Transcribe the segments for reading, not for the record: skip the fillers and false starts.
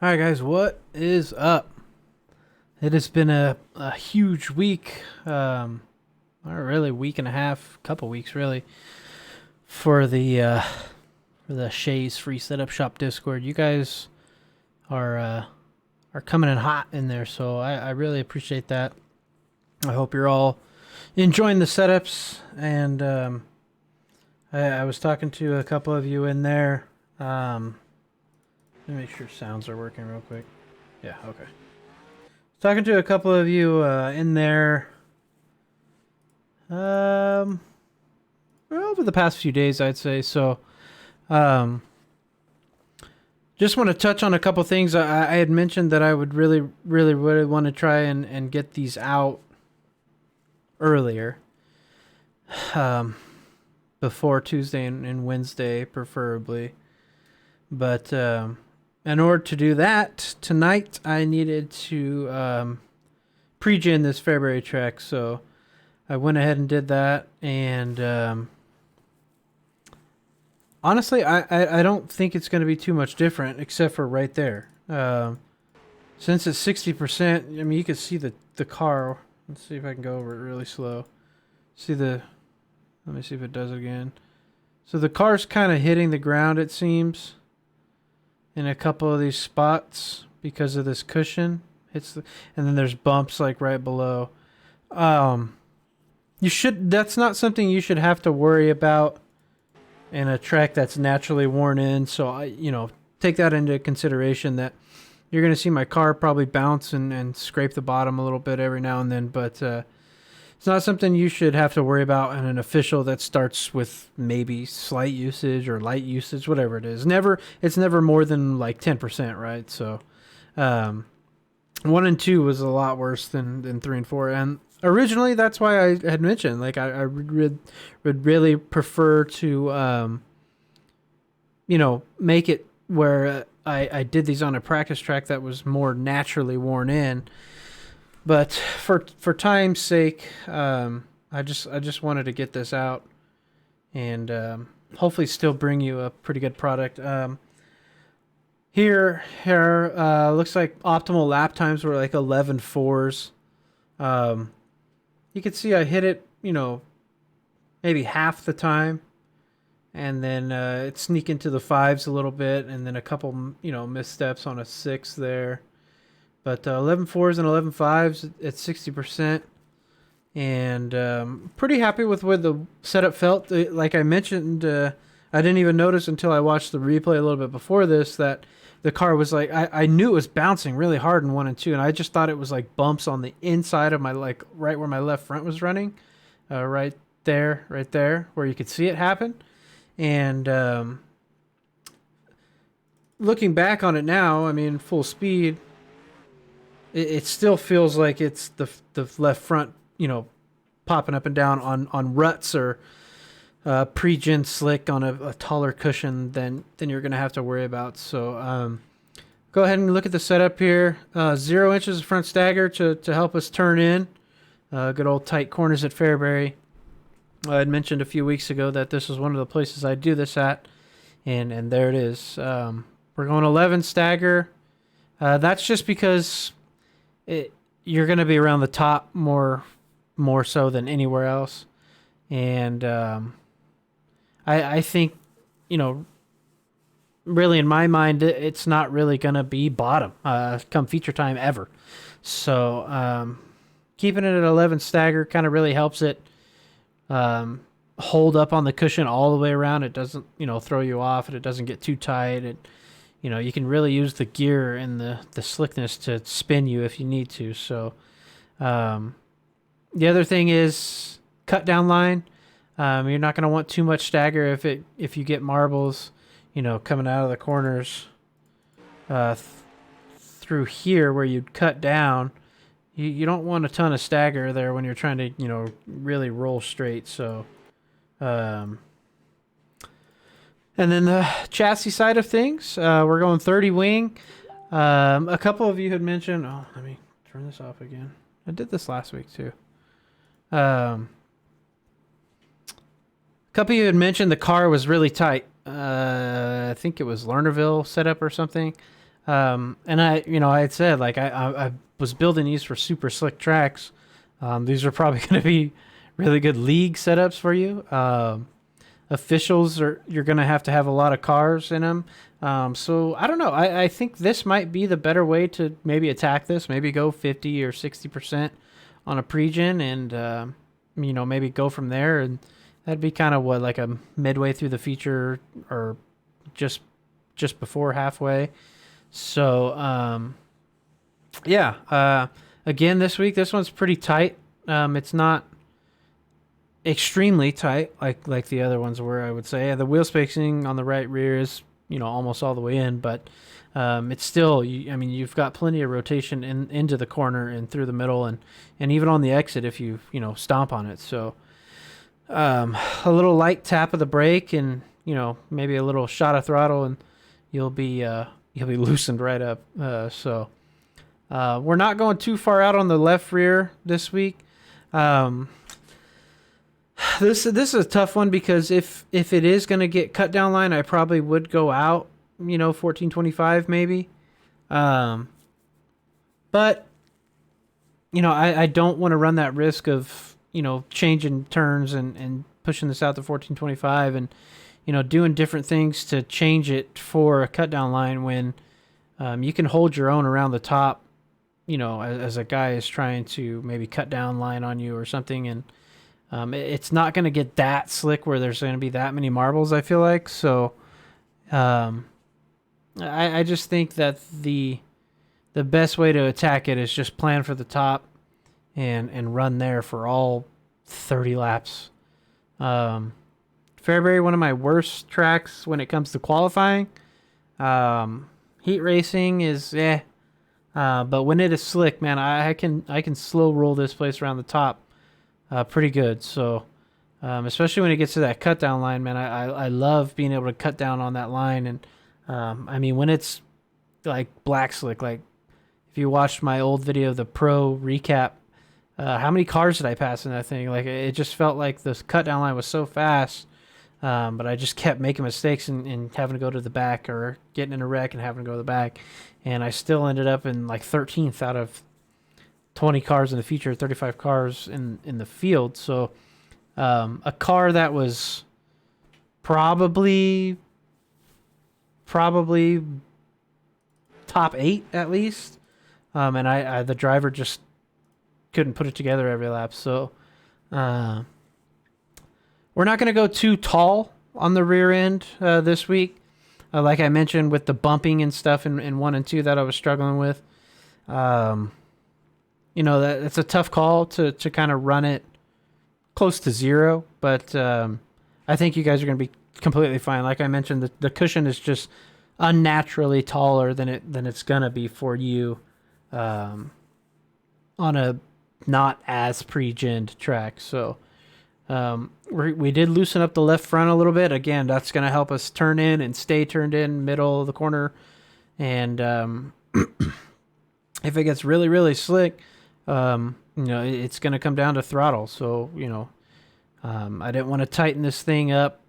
All right, guys, what is up? It has been a huge week, or really week and a half, couple weeks really, for the Shae's free setup shop Discord. You guys are coming in hot in there, so I really appreciate that. I hope you're all enjoying the setups, and I was talking to a couple of you in there. Let me make sure sounds are working real quick. Yeah, okay. Talking to a couple of you in there um, over the past few days, I'd say. So, um, just want to touch on a couple things. I had mentioned that I would really want to try and get these out earlier, um, before Tuesday and Wednesday, preferably. But in order to do that, tonight I needed to pre-gen this Fairbury track. So I went ahead and did that, and honestly, I don't think it's going to be too much different, except for right there. Since it's 60%, I mean, you can see the car. Let's see if I can go over it really slow. See the, let me see if it does it again. So the car's kind of hitting the ground, it seems, in a couple of these spots because of this cushion. And then there's bumps like right below. That's not something you should have to worry about in a track that's naturally worn in. So take that into consideration, that you're going to see my car probably bounce and scrape the bottom a little bit every now and then, but it's not something you should have to worry about in an official that starts with maybe slight usage or light usage, whatever it is. It's never more than like 10%, right? So 1 and 2 was a lot worse than 3 and 4, and originally that's why I had mentioned, like, I would really prefer to make it where I did these on a practice track that was more naturally worn in. But for time's sake, I just wanted to get this out and hopefully still bring you a pretty good product. Here looks like optimal lap times were like 11.4s. You can see I hit it, maybe half the time, and then it sneak into the fives a little bit, and then a couple, missteps on a 6 there. But 11.4s and 11.5s at 60%. And pretty happy with where the setup felt. Like I mentioned, I didn't even notice until I watched the replay a little bit before this that the car was like, I knew it was bouncing really hard in 1 and 2, and I just thought it was like bumps on the inside of my, like, right where my left front was running. Right there, where you could see it happen. And looking back on it now, I mean, full speed, it still feels like it's the left front, popping up and down on ruts or pre-gen slick on a taller cushion than you're going to have to worry about. So go ahead and look at the setup here. 0 inches of front stagger to help us turn in. Good old tight corners at Fairbury. I had mentioned a few weeks ago that this is one of the places I do this at, and there it is. We're going 11 stagger. That's just because you're going to be around the top more so than anywhere else. And I think, really in my mind, it's not really going to be bottom come feature time ever. So keeping it at 11 stagger kind of really helps it hold up on the cushion all the way around. It doesn't, throw you off, and it doesn't get too tight. You can really use the gear and the slickness to spin you if you need to. So the other thing is cut down line. You're not going to want too much stagger if you get marbles, coming out of the corners through here where you'd cut down. You don't want a ton of stagger there when you're trying to, really roll straight. So, and then the chassis side of things, we're going 30 wing. A couple of you had mentioned, let me turn this off again. I did this last week too. A couple of you had mentioned the car was really tight. I think it was Lernerville setup or something. And I had said like I was building these for super slick tracks. These are probably going to be really good league setups for you. Officials are you're going to have a lot of cars in them. So I don't know. I think this might be the better way to maybe attack this. Maybe go 50 or 60% on a pre-gen and maybe go from there. And that'd be kind of what like a midway through the feature or just before halfway. So yeah. Again, this week this one's pretty tight. It's not extremely tight like the other ones were. I would say the wheel spacing on the right rear is almost all the way in, but it's still. You've got plenty of rotation into the corner and through the middle, and even on the exit if you stomp on it. So a little light tap of the brake and maybe a little shot of throttle and you'll be loosened right up. So we're not going too far out on the left rear this week. This is a tough one because if it is going to get cut down line, I probably would go out, 1425 maybe. But I don't want to run that risk of changing turns and pushing this out to 1425 and doing different things to change it for a cut down line when you can hold your own around the top, as a guy is trying to maybe cut down line on you or something. And it's not going to get that slick where there's going to be that many marbles, I feel like. So I just think that the best way to attack it is just plan for the top and run there for all 30 laps. Fairbury, one of my worst tracks when it comes to qualifying. Heat racing is but when it is slick, man, I can slow roll this place around the top pretty good. So especially when it gets to that cut down line, man, I love being able to cut down on that line. And when it's like black slick, like if you watched my old video, the pro recap, how many cars did I pass in that thing? Like it just felt like the cut down line was so fast. But I just kept making mistakes and having to go to the back or getting in a wreck and having to go to the back. And I still ended up in like 13th out of 20 cars in the feature, 35 cars in the field. So a car that was probably top 8 at least. And I the driver just couldn't put it together every lap. So we're not going to go too tall on the rear end this week. Like I mentioned with the bumping and stuff in 1 and 2 that I was struggling with. That it's a tough call to kind of run it close to 0. But I think you guys are going to be completely fine. Like I mentioned, the cushion is just unnaturally taller than it's going to be for you on a not as pre-gened track. So we did loosen up the left front a little bit. Again, that's going to help us turn in and stay turned in middle of the corner. And if it gets really, really slick, it's going to come down to throttle. So, I didn't want to tighten this thing up,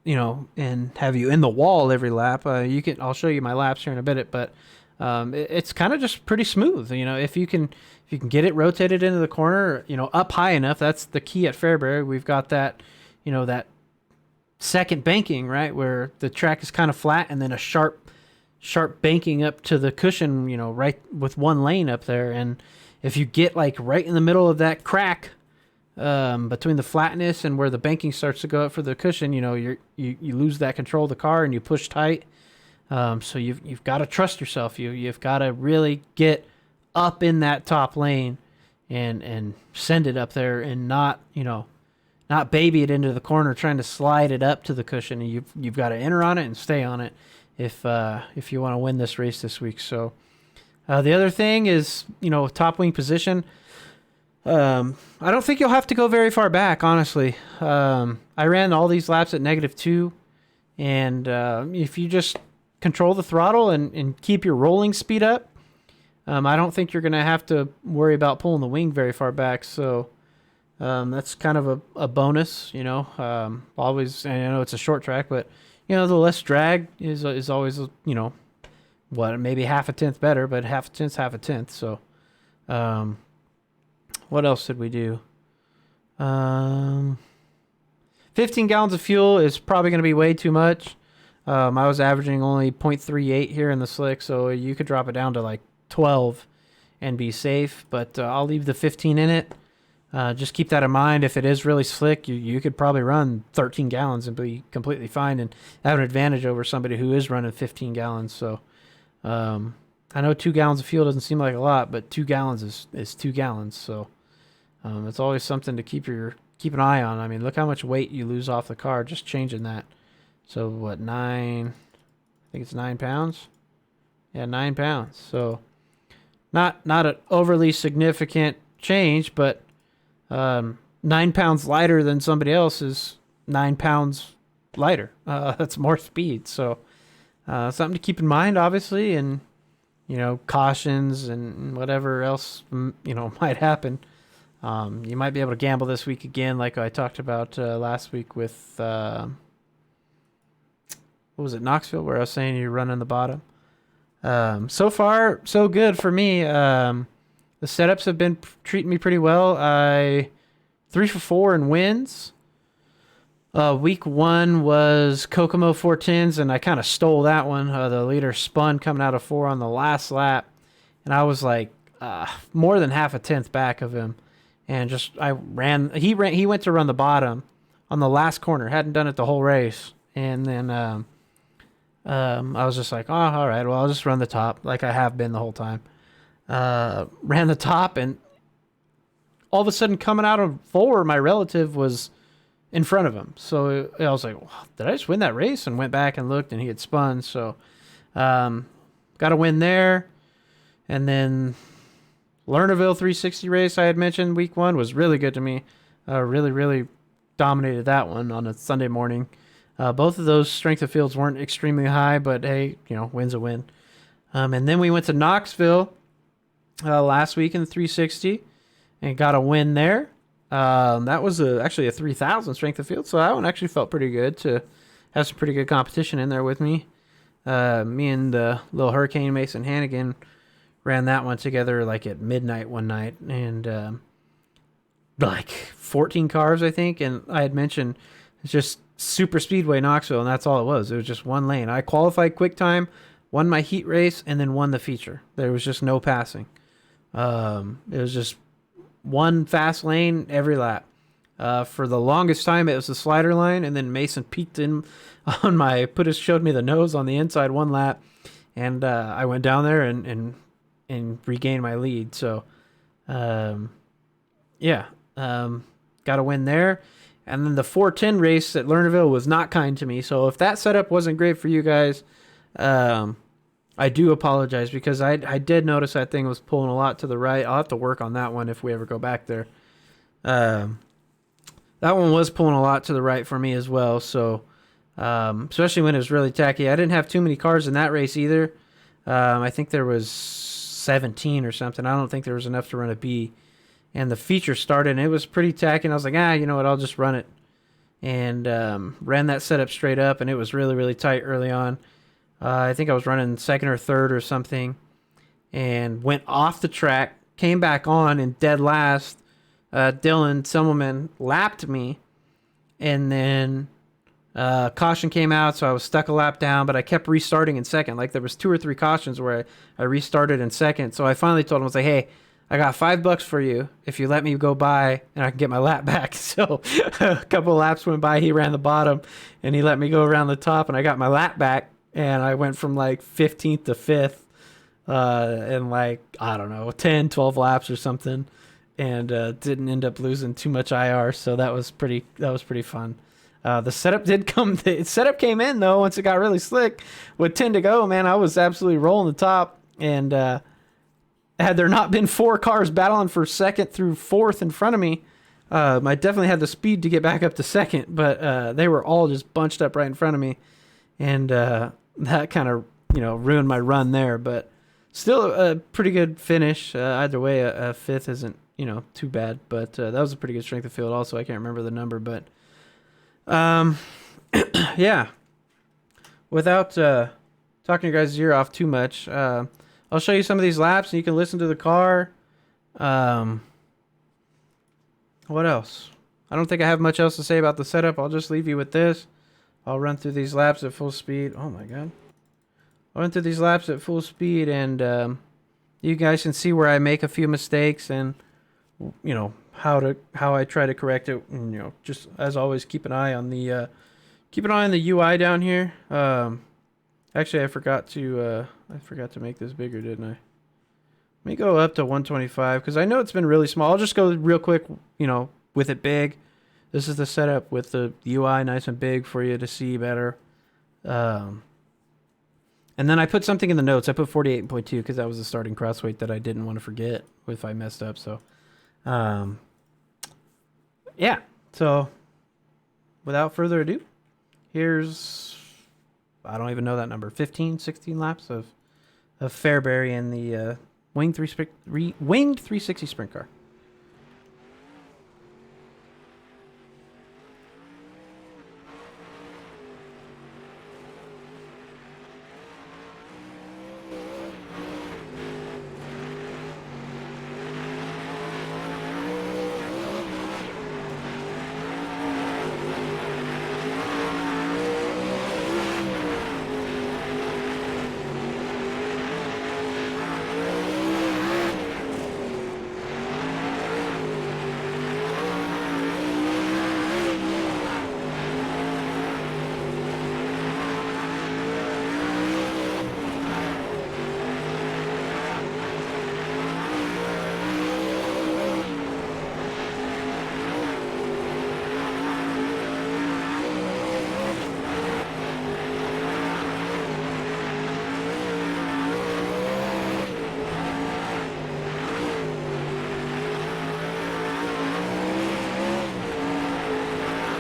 and have you in the wall every lap. I'll show you my laps here in a bit, but it's kind of just pretty smooth. If you can get it rotated into the corner, up high enough. That's the key at Fairbury. We've got that, that second banking, right, where the track is kind of flat and then a sharp banking up to the cushion, right with one lane up there. And if you get like right in the middle of that crack between the flatness and where the banking starts to go up for the cushion, you lose that control of the car and you push tight. So you've got to trust yourself. You've got to really get up in that top lane and send it up there and not baby it into the corner trying to slide it up to the cushion. And you've got to enter on it and stay on it if you want to win this race this week. So the other thing is, top wing position. I don't think you'll have to go very far back, honestly. I ran all these laps at -2, and if you just control the throttle and keep your rolling speed up, I don't think you're going to have to worry about pulling the wing very far back. So that's kind of a bonus, always. And I know it's a short track, but the less drag is always maybe half a tenth better, but half a tenth's half a tenth. So, what else did we do? 15 gallons of fuel is probably going to be way too much. I was averaging only 0.38 here in the slick, so you could drop it down to like 12 and be safe. But I'll leave the 15 in it. Just keep that in mind. If it is really slick, you could probably run 13 gallons and be completely fine and have an advantage over somebody who is running 15 gallons. So I know 2 gallons of fuel doesn't seem like a lot, but 2 gallons is 2 gallons. So it's always something to keep an eye on. I mean, look how much weight you lose off the car just changing that. So what, 9? I think it's 9 pounds. Yeah, 9 pounds. So not an overly significant change, but 9 pounds lighter than somebody else is 9 pounds lighter. That's more speed. So something to keep in mind, obviously, and cautions and whatever else might happen. You might be able to gamble this week again, like I talked about last week with what was it, Knoxville, where I was saying you're running the bottom. So far, so good for me. The setups have been treating me pretty well. 3 for 4 in wins. Week 1 was Kokomo 410s, and I kind of stole that one. The leader spun coming out of 4 on the last lap, and I was like more than half a tenth back of him. And he went to run the bottom on the last corner. Hadn't done it the whole race. And then I was just like, oh, all right, well, I'll just run the top like I have been the whole time. Ran the top, and all of a sudden coming out of 4, my relative was in front of him. So I was like, well, did I just win that race? And went back and looked, and he had spun. So got a win there. And then Lernerville 360 race I had mentioned week 1 was really good to me. Really, really dominated that one on a Sunday morning. Both of those strength of fields weren't extremely high, but hey, win's a win. And then we went to Knoxville last week in the 360 and got a win there. That was actually a 3,000 strength of field, so that one actually felt pretty good to have some pretty good competition in there with me. Me and the little Hurricane Mason Hannigan ran that one together like at midnight one night, and like 14 cars, I think. And I had mentioned it's just super speedway Knoxville, and that's all it was. It was just one lane. I qualified quick time, won my heat race, and then won the feature. There was just no passing. It was just one fast lane every lap. For the longest time, it was the slider line, and then Mason peeked in on showed me the nose on the inside one lap, and I went down there and regained my lead. So, got a win there. And then the 410 race at Lernerville was not kind to me. So if that setup wasn't great for you guys, I do apologize, because I did notice that thing was pulling a lot to the right. I'll have to work on that one if we ever go back there. That one was pulling a lot to the right for me as well. So especially when it was really tacky. I didn't have too many cars in that race either. I think there was 17 or something. I don't think there was enough to run a B. And the feature started, and it was pretty tacky. And I was like, you know what, I'll just run it. And ran that setup straight up, and it was really, really tight early on. I think I was running second or third or something, and went off the track, came back on, and dead last, Dylan Simmelman lapped me. And then caution came out, so I was stuck a lap down, but I kept restarting in second. Like, there was 2 or 3 cautions where I restarted in second. So I finally told him, I was like, hey, I got $5 for you if you let me go by and I can get my lap back. So a couple of laps went by. He ran the bottom and he let me go around the top, and I got my lap back, and I went from like 15th to 5th in like, I don't know, 10, 12 laps or something, and didn't end up losing too much IR. So that was pretty fun. The setup came in though once it got really slick. With 10 to go, man, I was absolutely rolling the top, and had there not been 4 cars battling for second through 4th in front of me, I definitely had the speed to get back up to second, but they were all just bunched up right in front of me, and that kind of ruined my run there. But still a pretty good finish. Either way, a 5th isn't too bad, but that was a pretty good strength of field. Also, I can't remember the number, but yeah. Without talking your guys' ear off too much. I'll show you some of these laps, and you can listen to the car. What else? I don't think I have much else to say about the setup. I'll just leave you with this. I'll run through these laps at full speed. Oh my god. I'll run through these laps at full speed, and you guys can see where I make a few mistakes, and you know how I try to correct it. And, you know, just as always, keep an eye on the UI down here. Actually, I forgot to make this bigger, didn't I? Let me go up to 125 because I know it's been really small. I'll just go real quick, you know, with it big. This is the setup with the UI nice and big for you to see better. And then I put something in the notes. I put 48.2 because that was the starting cross weight that I didn't want to forget if I messed up. So, yeah. So, without further ado, here's, I don't even know that number, 15, 16 laps of Fairbury in the winged 360 sprint car.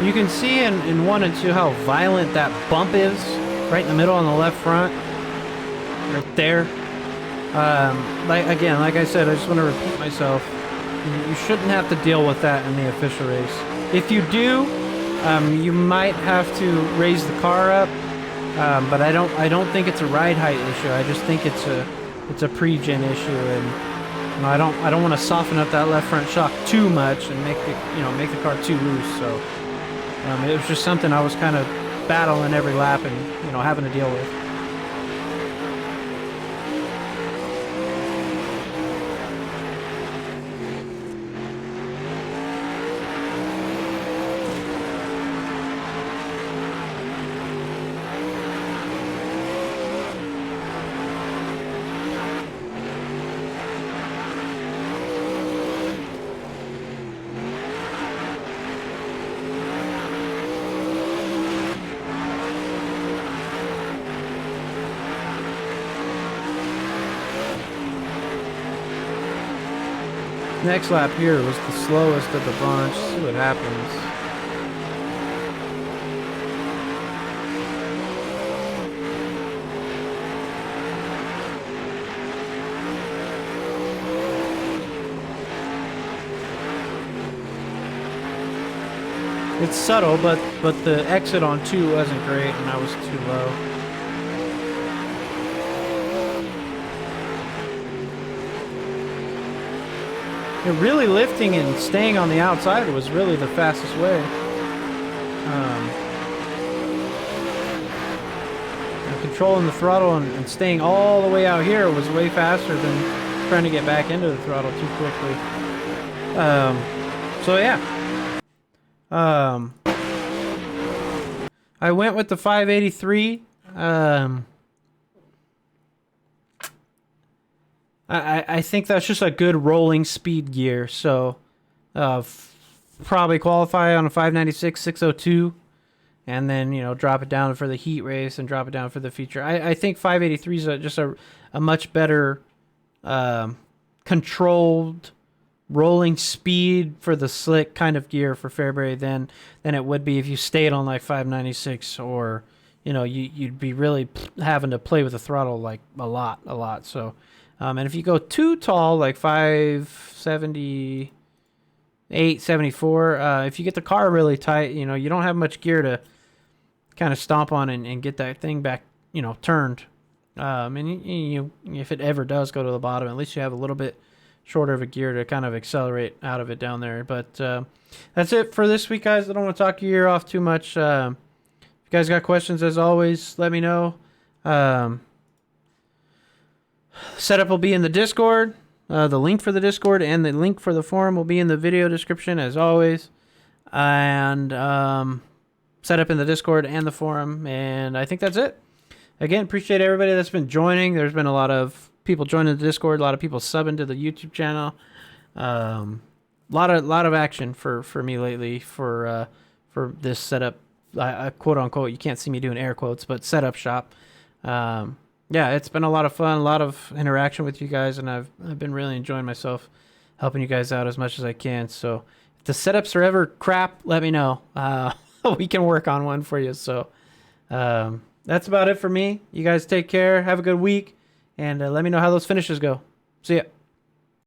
You can see in 1 and 2 how violent that bump is, right in the middle on the left front, right there. Like I said, I just want to repeat myself. You shouldn't have to deal with that in the official race. If you do, you might have to raise the car up, but I don't think it's a ride height issue. I just think it's a pre-gen issue, and you know, I don't want to soften up that left front shock too much and make the car too loose. So. It was just something I was kind of battling every lap and, you know, having to deal with. Next lap here was the slowest of the bunch. See what happens. It's subtle, but the exit on 2 wasn't great, and I was too low. Really lifting and staying on the outside was really the fastest way. Controlling the throttle and staying all the way out here was way faster than trying to get back into the throttle too quickly. So yeah. I went with the 583. I think that's just a good rolling speed gear, so probably qualify on a 596 602, and then, you know, drop it down for the heat race and drop it down for the feature. I think 583 is just a much better controlled rolling speed for the slick kind of gear for Fairbury than it would be if you stayed on like 596, or, you know, you'd be really having to play with the throttle like a lot. So. And if you go too tall, like 578, 74, if you get the car really tight, you know, you don't have much gear to kind of stomp on and get that thing back, you know, turned. And if it ever does go to the bottom, at least you have a little bit shorter of a gear to kind of accelerate out of it down there. But that's it for this week, guys. I don't want to talk your ear off too much. If you guys got questions, as always, let me know. Setup will be in the Discord. The link for the Discord and the link for the forum will be in the video description, as always. And setup in the Discord and the forum. And I think that's it. Again, appreciate everybody that's been joining. There's been a lot of people joining the Discord, a lot of people subbing to the YouTube channel. Lot of action for me lately for this setup. Quote unquote, you can't see me doing air quotes, but setup shop. Yeah, it's been a lot of fun, a lot of interaction with you guys, and I've been really enjoying myself, helping you guys out as much as I can. So if the setups are ever crap, let me know. We can work on one for you. So that's about it for me. You guys take care. Have a good week. And let me know how those finishes go. See ya.